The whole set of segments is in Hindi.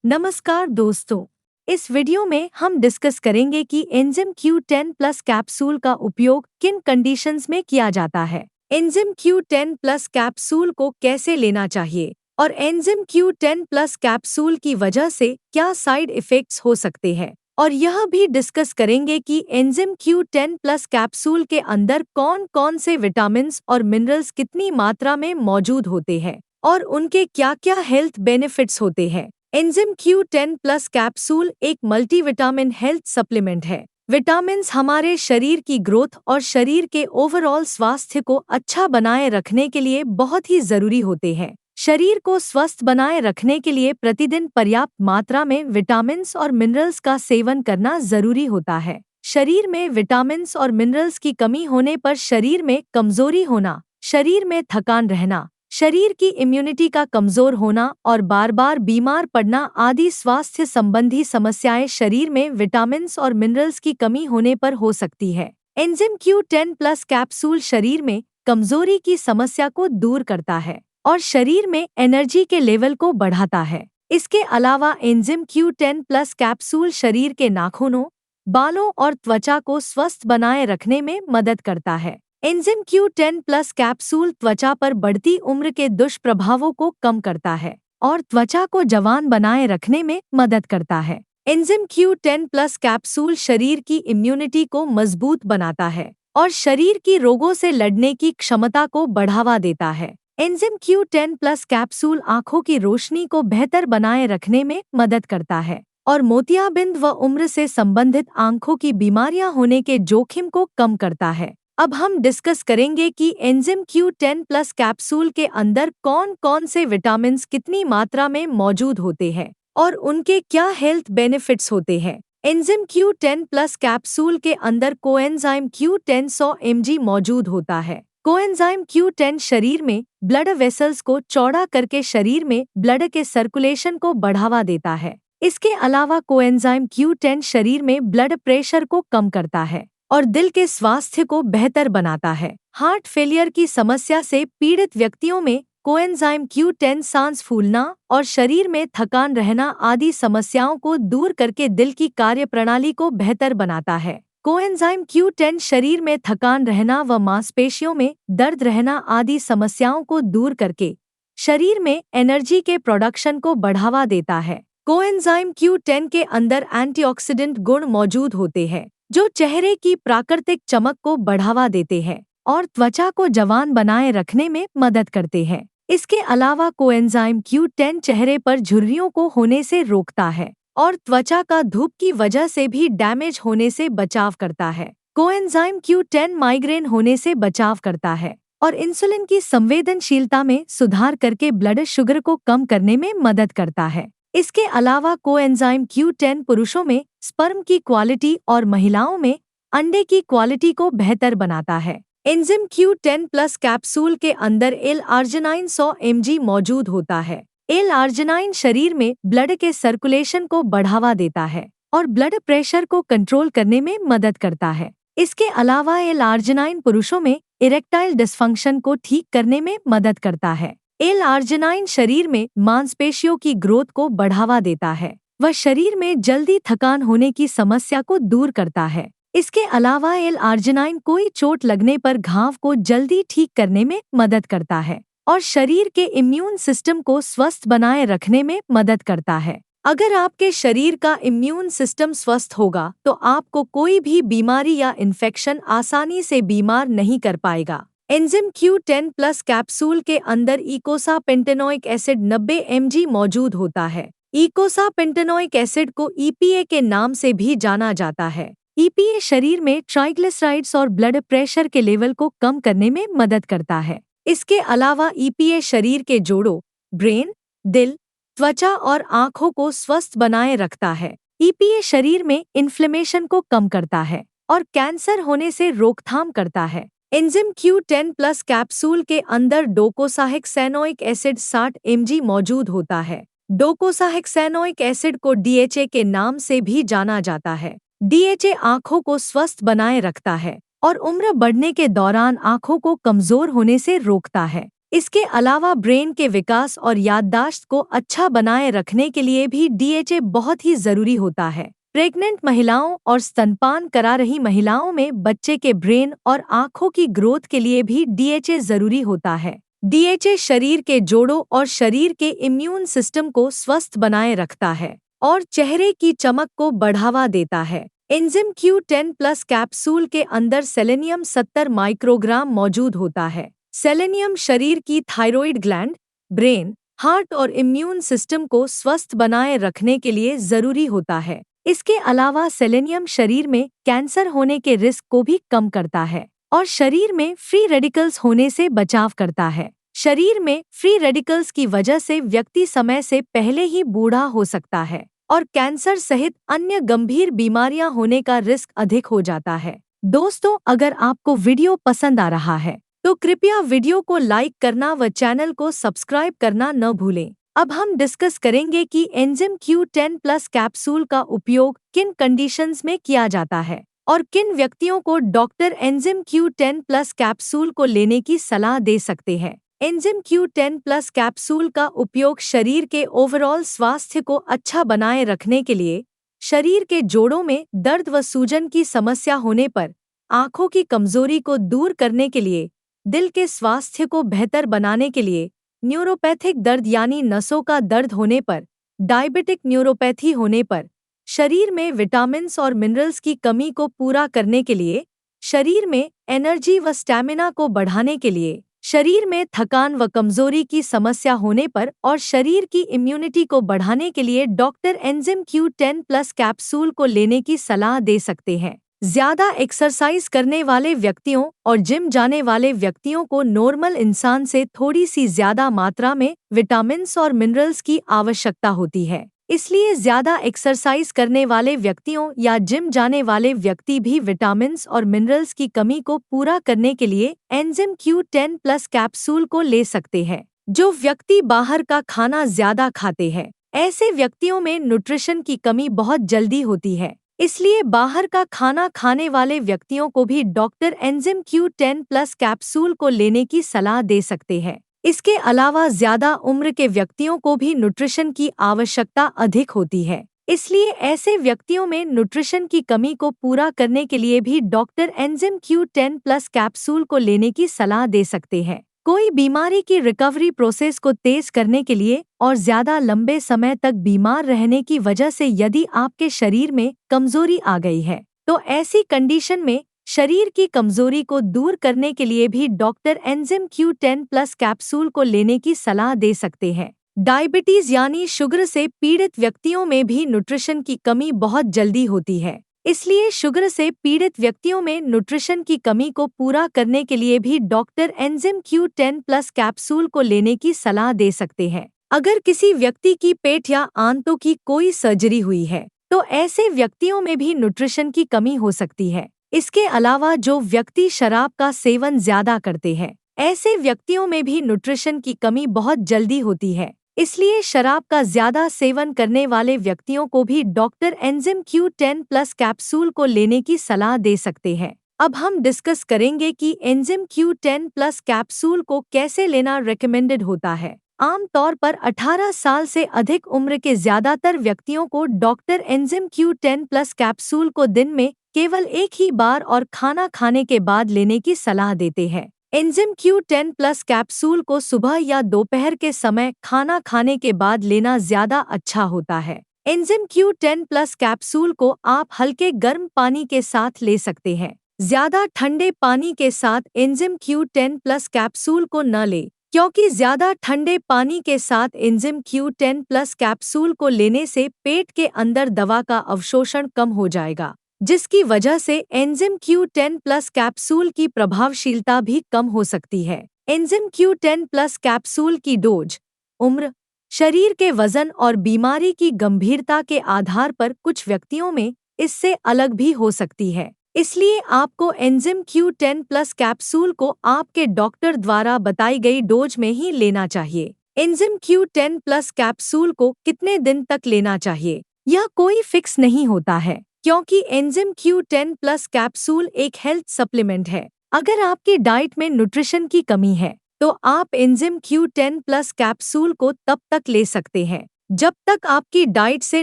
नमस्कार दोस्तों। इस वीडियो में हम डिस्कस करेंगे कि एंजाइम Q10 प्लस कैप्सूल का उपयोग किन कंडीशंस में किया जाता है। एंजाइम Q10 प्लस कैप्सूल को कैसे लेना चाहिए और एंजाइम Q10 प्लस कैप्सूल की वजह से क्या साइड इफेक्ट्स हो सकते हैं, और यह भी डिस्कस करेंगे कि एंजाइम Q10 प्लस कैप्सूल के अंदर कौन कौन से विटामिन्स और मिनरल्स कितनी मात्रा में मौजूद होते हैं और उनके क्या क्या हेल्थ बेनिफिट्स होते हैं। एंजाइम Q10 प्लस कैप्सूल एक मल्टीविटामिन हेल्थ सप्लीमेंट है। विटामिन्स हमारे शरीर की ग्रोथ और शरीर के ओवरऑल स्वास्थ्य को अच्छा बनाए रखने के लिए बहुत ही जरूरी होते हैं। शरीर को स्वस्थ बनाए रखने के लिए प्रतिदिन पर्याप्त मात्रा में विटामिन्स और मिनरल्स का सेवन करना जरूरी होता है। शरीर में विटामिन्स और मिनरल्स की कमी होने पर शरीर में कमजोरी होना, शरीर में थकान रहना, शरीर की इम्यूनिटी का कमजोर होना और बार बार बीमार पड़ना आदि स्वास्थ्य संबंधी समस्याएं शरीर में विटामिन्स और मिनरल्स की कमी होने पर हो सकती है। एंजाइम Q10 प्लस कैप्सूल शरीर में कमजोरी की समस्या को दूर करता है और शरीर में एनर्जी के लेवल को बढ़ाता है। इसके अलावा एंजाइम Q10 प्लस कैप्सूल शरीर के नाखूनों, बालों और त्वचा को स्वस्थ बनाए रखने में मदद करता है। एंजाइम Q10 प्लस कैप्सूल त्वचा पर बढ़ती उम्र के दुष्प्रभावों को कम करता है और त्वचा को जवान बनाए रखने में मदद करता है। एंजाइम Q10 प्लस कैप्सूल शरीर की इम्यूनिटी को मजबूत बनाता है और शरीर की रोगों से लड़ने की क्षमता को बढ़ावा देता है। एंजाइम Q10 प्लस कैप्सूल आँखों की रोशनी को बेहतर बनाए रखने में मदद करता है और मोतियाबिंद व उम्र से संबंधित आँखों की बीमारियां होने के जोखिम को कम करता है। अब हम डिस्कस करेंगे कि एंजाइम Q10 प्लस कैप्सूल के अंदर कौन कौन से विटामिन्स कितनी मात्रा में मौजूद होते हैं और उनके क्या हेल्थ बेनिफिट्स होते हैं। एंजाइम Q10 प्लस कैप्सूल के अंदर कोएंजाइम Q10 100 mg मौजूद होता है। कोएंजाइम Q10 शरीर में ब्लड वेसल्स को चौड़ा करके शरीर में ब्लड के सर्कुलेशन को बढ़ावा देता है। इसके अलावा कोएंजाइम Q10 शरीर में ब्लड प्रेशर को कम करता है और दिल के स्वास्थ्य को बेहतर बनाता है। हार्ट फेलियर की समस्या से पीड़ित व्यक्तियों में कोएंजाइम Q10 सांस फूलना और शरीर में थकान रहना आदि समस्याओं को दूर करके दिल की कार्यप्रणाली को बेहतर बनाता है। कोएंजाइम Q10 शरीर में थकान रहना व मांसपेशियों में दर्द रहना आदि समस्याओं को दूर करके शरीर में एनर्जी के प्रोडक्शन को बढ़ावा देता है। कोएंजाइम Q10 के अंदर एंटीऑक्सीडेंट गुण मौजूद होते हैं जो चेहरे की प्राकृतिक चमक को बढ़ावा देते हैं और त्वचा को जवान बनाए रखने में मदद करते हैं। इसके अलावा कोएंजाइम Q10 चेहरे पर झुर्रियों को होने से रोकता है और त्वचा का धूप की वजह से भी डैमेज होने से बचाव करता है। कोएंजाइम Q10 माइग्रेन होने से बचाव करता है और इंसुलिन की संवेदनशीलता में सुधार करके ब्लड शुगर को कम करने में मदद करता है। इसके अलावा कोएंजाइम Q10 पुरुषों में स्पर्म की क्वालिटी और महिलाओं में अंडे की क्वालिटी को बेहतर बनाता है। एंजाइम Q10 प्लस कैप्सूल के अंदर L-आर्जिनाइन 100 mg मौजूद होता है। L-आर्जिनाइन शरीर में ब्लड के सर्कुलेशन को बढ़ावा देता है और ब्लड प्रेशर को कंट्रोल करने में मदद करता है। इसके अलावा L-आर्जिनाइन पुरुषों में इरेक्टाइल डिस्फंक्शन को ठीक करने में मदद करता है। L-आर्जिनाइन शरीर में मांसपेशियों की ग्रोथ को बढ़ावा देता है वह शरीर में जल्दी थकान होने की समस्या को दूर करता है। इसके अलावा L-आर्जिनाइन कोई चोट लगने पर घाव को जल्दी ठीक करने में मदद करता है और शरीर के इम्यून सिस्टम को स्वस्थ बनाए रखने में मदद करता है। अगर आपके शरीर का इम्यून सिस्टम स्वस्थ होगा तो आपको कोई भी बीमारी या इन्फेक्शन आसानी से बीमार नहीं कर पाएगा। एंजाइम Q10 प्लस कैप्सूल के अंदर ईकोसापेंटेनोइक एसिड 90 mg मौजूद होता है। ईकोसापेंटेनोइक एसिड को EPA के नाम से भी जाना जाता है। EPA शरीर में ट्राइग्लिसराइड्स और ब्लड प्रेशर के लेवल को कम करने में मदद करता है। इसके अलावा EPA शरीर के जोड़ों, ब्रेन, दिल, त्वचा और आँखों को स्वस्थ बनाए रखता है। EPA शरीर में इन्फ्लेमेशन को कम करता है और कैंसर होने से रोकथाम करता है। एंजाइम Q10 प्लस कैप्सूल के अंदर डोकोसाहेक्सेनोइक एसिड 60 mg मौजूद होता है। डोकोसाहेक्सेनोइक एसिड को DHA के नाम से भी जाना जाता है। DHA आँखों को स्वस्थ बनाए रखता है और उम्र बढ़ने के दौरान आँखों को कमजोर होने से रोकता है। इसके अलावा ब्रेन के विकास और याददाश्त को अच्छा बनाए रखने के लिए भी DHA बहुत ही जरूरी होता है। प्रेग्नेंट महिलाओं और स्तनपान करा रही महिलाओं में बच्चे के ब्रेन और आँखों की ग्रोथ के लिए भी DHA जरूरी होता है। DHA शरीर के जोड़ों और शरीर के इम्यून सिस्टम को स्वस्थ बनाए रखता है और चेहरे की चमक को बढ़ावा देता है। एंजाइम Q10 प्लस कैप्सूल के अंदर सेलेनियम 70 माइक्रोग्राम मौजूद होता है। सेलेनियम शरीर की थायरॉइड ग्लैंड, ब्रेन, हार्ट और इम्यून सिस्टम को स्वस्थ बनाए रखने के लिए जरूरी होता है। इसके अलावा सेलेनियम शरीर में कैंसर होने के रिस्क को भी कम करता है और शरीर में फ्री रेडिकल्स होने से बचाव करता है। शरीर में फ्री रेडिकल्स की वजह से व्यक्ति समय से पहले ही बूढ़ा हो सकता है और कैंसर सहित अन्य गंभीर बीमारियां होने का रिस्क अधिक हो जाता है। दोस्तों, अगर आपको वीडियो पसंद आ रहा है तो कृपया वीडियो को लाइक करना व चैनल को सब्सक्राइब करना न भूलें। अब हम डिस्कस करेंगे कि एंजाइम Q10 प्लस कैप्सूल का उपयोग किन कंडीशंस में किया जाता है और किन व्यक्तियों को doctor enzyme Q10 plus capsule को लेने की सलाह दे सकते हैं। एंजाइम Q10 प्लस कैप्सूल का उपयोग शरीर के ओवरऑल स्वास्थ्य को अच्छा बनाए रखने के लिए, शरीर के जोड़ों में दर्द व सूजन की समस्या होने पर, आँखों की कमजोरी को दूर करने के लिए, दिल के स्वास्थ्य को बेहतर बनाने के लिए, न्यूरोपैथिक दर्द यानी नसों का दर्द होने पर, डायबिटिक न्यूरोपैथी होने पर, शरीर में विटामिन्स और मिनरल्स की कमी को पूरा करने के लिए, शरीर में एनर्जी व स्टैमिना को बढ़ाने के लिए, शरीर में थकान व कमजोरी की समस्या होने पर और शरीर की इम्यूनिटी को बढ़ाने के लिए doctor enzyme Q10 plus capsule को लेने की सलाह दे सकते हैं। ज्यादा एक्सरसाइज करने वाले व्यक्तियों और जिम जाने वाले व्यक्तियों को नॉर्मल इंसान से थोड़ी सी ज्यादा मात्रा में विटामिन्स और मिनरल्स की आवश्यकता होती है। इसलिए ज्यादा एक्सरसाइज करने वाले व्यक्तियों या जिम जाने वाले व्यक्ति भी विटामिन्स और मिनरल्स की कमी को पूरा करने के लिए एंजाइम Q10 प्लस कैप्सूल को ले सकते हैं। जो व्यक्ति बाहर का खाना ज्यादा खाते हैं, ऐसे व्यक्तियों में न्यूट्रिशन की कमी बहुत जल्दी होती है। इसलिए बाहर का खाना खाने वाले व्यक्तियों को भी doctor enzyme Q10 plus capsule को लेने की सलाह दे सकते हैं। इसके अलावा ज्यादा उम्र के व्यक्तियों को भी न्यूट्रिशन की आवश्यकता अधिक होती है। इसलिए ऐसे व्यक्तियों में न्यूट्रिशन की कमी को पूरा करने के लिए भी doctor enzyme Q10 plus capsule को लेने की सलाह दे सकते हैं। कोई बीमारी की रिकवरी प्रोसेस को तेज करने के लिए और ज्यादा लंबे समय तक बीमार रहने की वजह से यदि आपके शरीर में कमजोरी आ गई है, तो ऐसी कंडीशन में शरीर की कमजोरी को दूर करने के लिए भी doctor enzyme Q10 plus capsule को लेने की सलाह दे सकते हैं। डायबिटीज यानी शुगर से पीड़ित व्यक्तियों में भी न्यूट्रिशन की कमी बहुत जल्दी होती है। इसलिए शुगर से पीड़ित व्यक्तियों में न्यूट्रिशन की कमी को पूरा करने के लिए भी doctor enzyme Q10 plus capsule को लेने की सलाह दे सकते हैं। अगर किसी व्यक्ति की पेट या आंतों की कोई सर्जरी हुई है, तो ऐसे व्यक्तियों में भी न्यूट्रिशन की कमी हो सकती है। इसके अलावा जो व्यक्ति शराब का सेवन ज्यादा करते हैं, ऐसे व्यक्तियों में भी न्यूट्रिशन की कमी बहुत जल्दी होती है। इसलिए शराब का ज्यादा सेवन करने वाले व्यक्तियों को भी doctor enzyme Q10 plus capsule को लेने की सलाह दे सकते हैं। अब हम डिस्कस करेंगे कि एंजाइम Q10 प्लस कैप्सूल को कैसे लेना रेकमेंडेड होता है। आमतौर पर 18 साल से अधिक उम्र के ज्यादातर व्यक्तियों को doctor enzyme Q10 plus capsule को दिन में केवल एक ही बार और खाना खाने के बाद लेने की सलाह देते हैं। एंजाइम Q10 प्लस कैप्सूल को सुबह या दोपहर के समय खाना खाने के बाद लेना ज्यादा अच्छा होता है। एंजाइम Q10 प्लस कैप्सूल को आप हल्के गर्म पानी के साथ ले सकते हैं। ज्यादा ठंडे पानी के साथ एंजाइम Q10 प्लस कैप्सूल को न लें, क्योंकि ज्यादा ठंडे पानी के साथ एंजाइम Q10 प्लस कैप्सूल को लेने से पेट के अंदर दवा का अवशोषण कम हो जाएगा, जिसकी वजह से एंजाइम Q10 प्लस कैप्सूल की प्रभावशीलता भी कम हो सकती है। एंजाइम Q10 प्लस कैप्सूल की डोज, उम्र, शरीर के वजन और बीमारी की गंभीरता के आधार पर कुछ व्यक्तियों में इससे अलग भी हो सकती है। इसलिए आपको एंजाइम Q10 प्लस कैप्सूल को आपके डॉक्टर द्वारा बताई गई डोज में ही लेना चाहिए। एंजाइम Q10 प्लस कैप्सूल को कितने दिन तक लेना चाहिए, यह कोई फिक्स नहीं होता है, क्योंकि एंजाइम Q10 प्लस कैप्सूल एक हेल्थ सप्लीमेंट है। अगर आपकी डाइट में न्यूट्रिशन की कमी है, तो आप एंजाइम Q10 प्लस कैप्सूल को तब तक ले सकते हैं जब तक आपकी डाइट से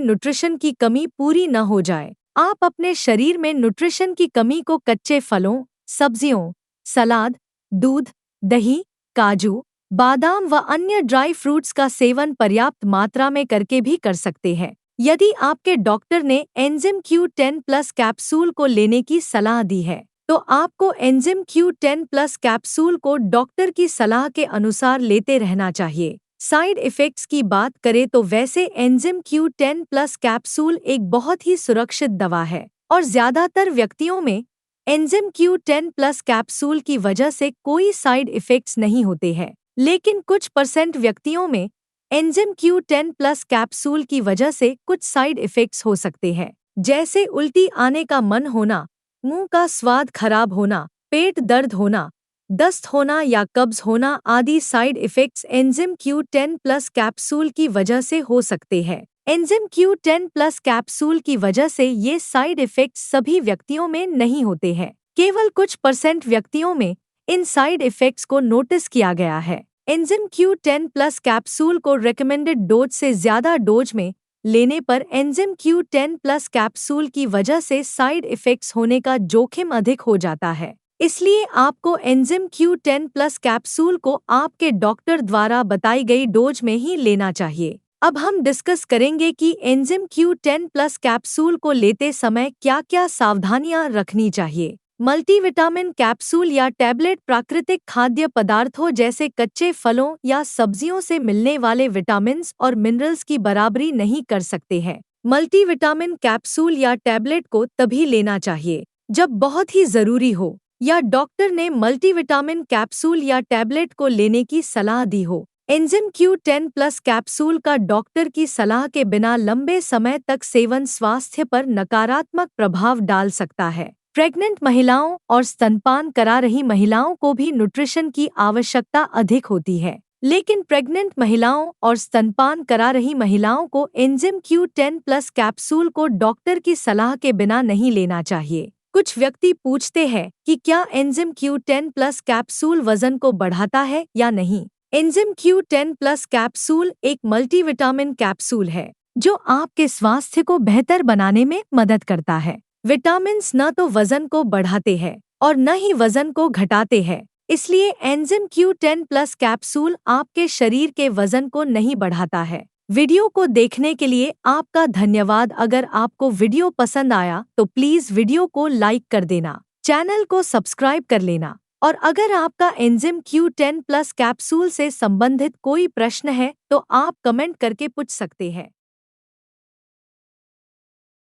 न्यूट्रिशन की कमी पूरी न हो जाए। आप अपने शरीर में न्यूट्रिशन की कमी को कच्चे फलों, सब्जियों, सलाद, दूध, दही, काजू, बादाम व अन्य ड्राई फ्रूट्स का सेवन पर्याप्त मात्रा में करके भी कर सकते हैं। यदि आपके डॉक्टर ने एंजाइम Q10 प्लस कैप्सूल को लेने की सलाह दी है, तो आपको एंजाइम Q10 प्लस कैप्सूल को डॉक्टर की सलाह के अनुसार लेते रहना चाहिए। साइड इफ़ेक्ट्स की बात करें तो वैसे एंजाइम Q10 प्लस कैप्सूल एक बहुत ही सुरक्षित दवा है और ज़्यादातर व्यक्तियों में एंजाइम Q10 प्लस कैप्सूल की वजह से कोई साइड इफ़ेक्ट्स नहीं होते हैं। लेकिन कुछ % व्यक्तियों में एंजाइम Q10 प्लस कैप्सूल की वजह से कुछ साइड इफ़ेक्ट्स हो सकते हैं, जैसे उल्टी आने का मन होना, मुंह का स्वाद खराब होना, पेट दर्द होना, दस्त होना या कब्ज होना आदि side effects enzyme Q10 plus capsule की वजह से हो सकते हैं। एंजाइम Q10 प्लस कैप्सूल की वजह से ये साइड इफ़ेक्ट्स सभी व्यक्तियों में नहीं होते हैं, केवल कुछ % व्यक्तियों में इन साइड इफ़ेक्ट्स को नोटिस किया गया है। एंजाइम Q10 प्लस कैप्सूल को रेकमेंडेड डोज से ज़्यादा डोज में लेने पर एंजाइम Q10 प्लस कैप्सूल की वजह से साइड इफ़ेक्ट्स होने का जोखिम अधिक हो जाता है। इसलिए आपको एंजाइम Q10 प्लस कैप्सूल को आपके डॉक्टर द्वारा बताई गई डोज में ही लेना चाहिए। अब हम डिस्कस करेंगे कि एंजाइम Q10 प्लस कैप्सूल को लेते समय क्या-क्या सावधानियां रखनी चाहिए। मल्टीविटामिन कैप्सूल या टैबलेट प्राकृतिक खाद्य पदार्थों जैसे कच्चे फलों या सब्जियों से मिलने वाले विटामिन्स और मिनरल्स की बराबरी नहीं कर सकते हैं। मल्टीविटामिन कैप्सूल या टैबलेट को तभी लेना चाहिए जब बहुत ही जरूरी हो या डॉक्टर ने मल्टीविटामिन कैप्सूल या टैबलेट को लेने की सलाह दी हो। एंजाइम Q10 प्लस कैप्सूल का डॉक्टर की सलाह के बिना लंबे समय तक सेवन स्वास्थ्य पर नकारात्मक प्रभाव डाल सकता है। प्रेग्नेंट महिलाओं और स्तनपान करा रही महिलाओं को भी न्यूट्रिशन की आवश्यकता अधिक होती है, लेकिन प्रेग्नेंट महिलाओं और स्तनपान करा रही महिलाओं को एंजाइम Q10 प्लस कैप्सूल को डॉक्टर की सलाह के बिना नहीं लेना चाहिए। कुछ व्यक्ति पूछते हैं कि क्या एंजाइम Q10 प्लस कैप्सूल वजन को बढ़ाता है या नहीं। एंजाइम Q10 प्लस कैप्सूल एक मल्टीविटामिन कैप्सूल है जो आपके स्वास्थ्य को बेहतर बनाने में मदद करता है। विटामिन्स न तो वजन को बढ़ाते हैं और न ही वजन को घटाते हैं, इसलिए एंजाइम Q10 प्लस कैप्सूल आपके शरीर के वजन को नहीं बढ़ाता है। वीडियो को देखने के लिए आपका धन्यवाद। अगर आपको वीडियो पसंद आया तो प्लीज़ वीडियो को लाइक कर देना, चैनल को सब्सक्राइब कर लेना और अगर आपका एंजाइम Q10 प्लस कैप्सूल से संबंधित कोई प्रश्न है तो आप कमेंट करके पूछ सकते हैं।